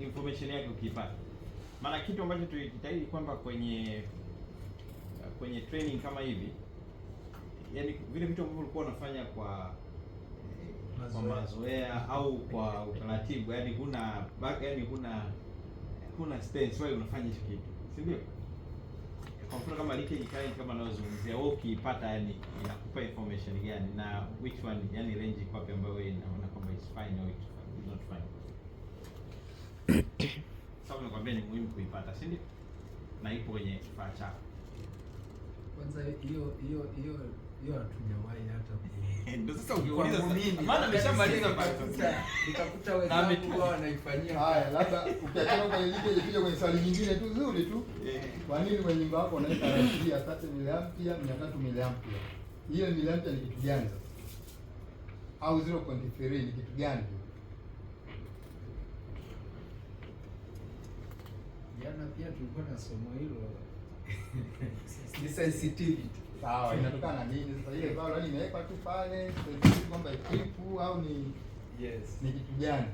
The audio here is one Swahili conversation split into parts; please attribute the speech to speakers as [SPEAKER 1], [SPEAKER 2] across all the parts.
[SPEAKER 1] information yake ukipata. Maana kitu ambacho tulijitahidi kwamba kwenye training kama hivi, yani vile vitu ambavyo ulikuwa unafanya kwa mazoea au kwa utaratibu, yani huna stance wewe unafanya hicho kitu, si ndio? Kwa mfano kama leakage current kama ninazungumzia, wewe ukipata yani inakupa information gani na which one, yani range iko wapi ambayo wewe unaona kwamba it's fine or it's not fine. Sababu nakwambia ni muhimu kuipata, si ndio? Na ipo kwenye kifaa chako.
[SPEAKER 2] Kwanza hiyo hatujawahi hata
[SPEAKER 1] ndio sasa ukiuliza maana ameshamaliza
[SPEAKER 2] nikakuta wenzangu wao wanaifanyia.
[SPEAKER 3] Haya, labda ukiachana kwa leakage pia kwenye swali nyingine tu nzuri tu. Kwa nini kwenye nyumba yako unaweka RC ya 30 mA, 300 mA? Hiyo mA ni kitu gani sasa? Au 0.3 ni kitu gani?
[SPEAKER 2] Jana pia tulikuwa na somo hilo. Ni sensitivity.
[SPEAKER 3] Sawa, inatokana na nini sasa? Ile pale imewekwa tu pale, sensitivity kwamba ikipu au ni ni kitu gani?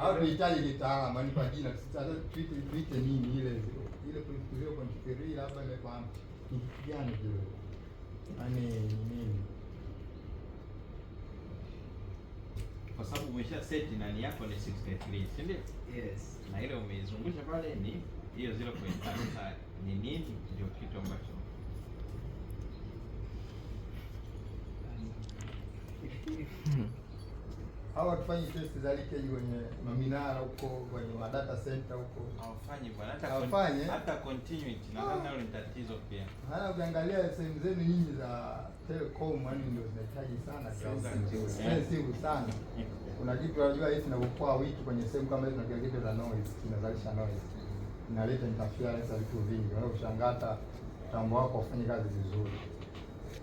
[SPEAKER 3] Au tunahitaji kitaalamu, yani kwa jina sasa tuite nini ile 0.3 labda imefahamu ni kitu gani kile? Yaani nini?
[SPEAKER 1] Kwa sababu umesha set nani yako ni 63, si ndio?
[SPEAKER 2] Yes.
[SPEAKER 1] Na ile umeizungusha pale ni hiyo 0.5 ni nini, ndio kitu ambacho
[SPEAKER 3] hawa tufanye test za leakage kwenye maminara huko, kwenye data center huko.
[SPEAKER 1] hawafanyi bwana, hata continuity nadhani nalo ni tatizo pia.
[SPEAKER 3] Hana ukiangalia sehemu zenu nyinyi za telecom, yani ndio zinahitaji sana sensitive sana. Kuna kitu unajua hivi tunapokuwa wiki kwenye sehemu kama hizo, na kile kitu za noise kinazalisha noise, inaleta interference ya vitu vingi. Unaweza kushangaa mtambo wako ufanye kazi vizuri,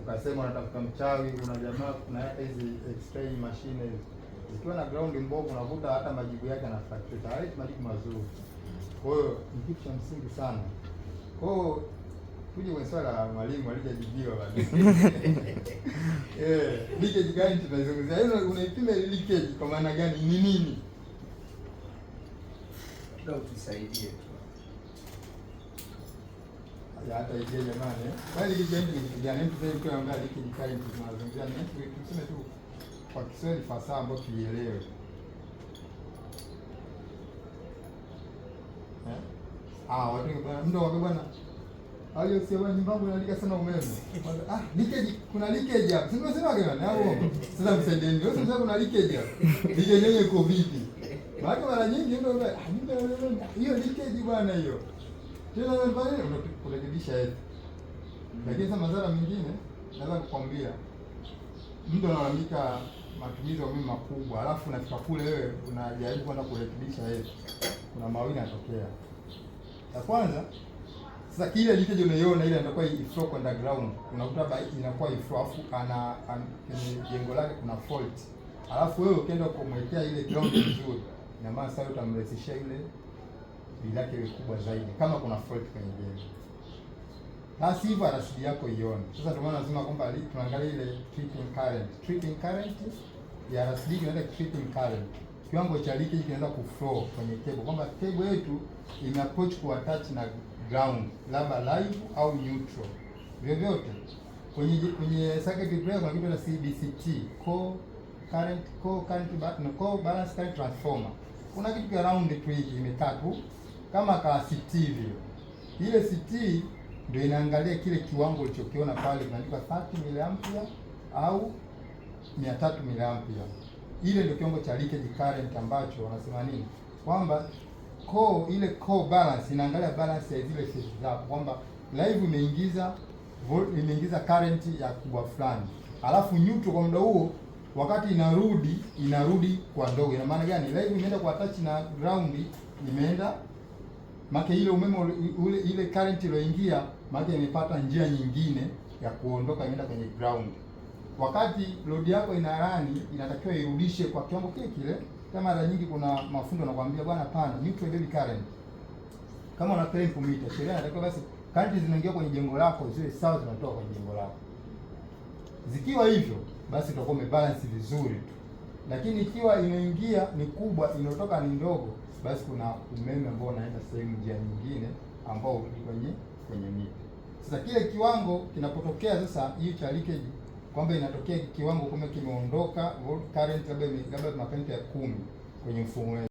[SPEAKER 3] ukasema unatafuta mchawi, una jamaa kuna hata hizi x-ray machine ikiwa na ground mbovu, unakuta hata majibu yake yanafluctuate, hali majibu mazuri. Kwa hiyo ni kitu cha msingi sana. Kwa hiyo tuje kwenye swala la mwalimu alijajibiwa bado. Leakage gani tunazungumzia? Hiyo unaipima leakage kwa maana gani? Ni nini?
[SPEAKER 2] Ndio tusaidie tu.
[SPEAKER 3] Hata ile jamani, bali leakage ni kitu gani? Mtu tunaongea leakage current tunazungumzia nini? Tuseme tu kwa Kiswahili fasaha ambayo tuielewe. Watu bwana mndo wapi bwana? Hayo sio bwana, nyumba yangu inalika sana umeme. Leakage, kuna leakage hapa. Sio sema gani? Hao. Sasa msaidieni. Wewe sasa kuna leakage hapa. Leakage yenyewe iko vipi? Maana mara nyingi ndio hiyo leakage bwana hiyo. Tena pale unakurekebisha hivi. Lakini sasa madhara mengine naweza kukwambia. Mtu analalamika matumizi ya umeme makubwa, alafu unafika kule wewe unajaribu kwenda kurekebisha hivi. Kuna mawili yanatokea. Ya kwanza, sasa kile leakage unaiona ile inakuwa iflow kwenda ground. Unakuta inakuwa iflow afu kwenye jengo lake kuna fault. Alafu wewe ukienda kumwekea ile ground vizuri, ina maana sasa utamrahisishia ile bili yake iwe kubwa zaidi kama kuna fault kwenye jengo. Basi hivyo RCD yako ione. Sasa ndio maana lazima kwamba tuangalie ile tripping current ya RCD inaenda tripping current. Kiwango cha leakage kinaenda kuflow kwenye cable. Kwamba cable yetu ime approach ku attach na ground, labda live au neutral. Vyovyote kwenye circuit breaker kuna kitu cha CBCT, core balance current transformer. Kuna kitu cha round tu hiki imekaa tu kama ka CT vile. Ile CT ndio inaangalia kile kiwango ulichokiona pale kinaandikwa 30 mA au 300 mA. Ile ndio kiwango cha leakage current ambacho wanasema nini? Kwamba core balance inaangalia balance ya zile phase zako, kwamba live imeingiza current ya kubwa fulani. Alafu neutral kwa muda huo wakati inarudi kwa ndogo. Ina maana gani? Live imeenda kwa attach na ground, imeenda maki ile umeme ile current iliyoingia maki imepata njia nyingine ya kuondoka, imeenda kwenye ground. Wakati load yako inarani inatakiwa irudishe kwa kiwango kile kile. Kama mara nyingi kuna mafundo wanakuambia bwana pana neutral load current. Kama una play meter, sheria inatakiwa basi current zinaingia kwenye jengo lako zile sawa zinatoka kwenye jengo lako. Zikiwa hivyo basi utakuwa umebalance vizuri tu. Lakini ikiwa inaingia ni kubwa, inayotoka ni ndogo, basi kuna umeme ambao unaenda sehemu njia nyingine ambao urudi kwenye mita. Sasa kile kiwango kinapotokea sasa hiyo cha leakage, kwamba inatokea kiwango kama kimeondoka current labda makanti ya 10 kwenye mfumo wetu.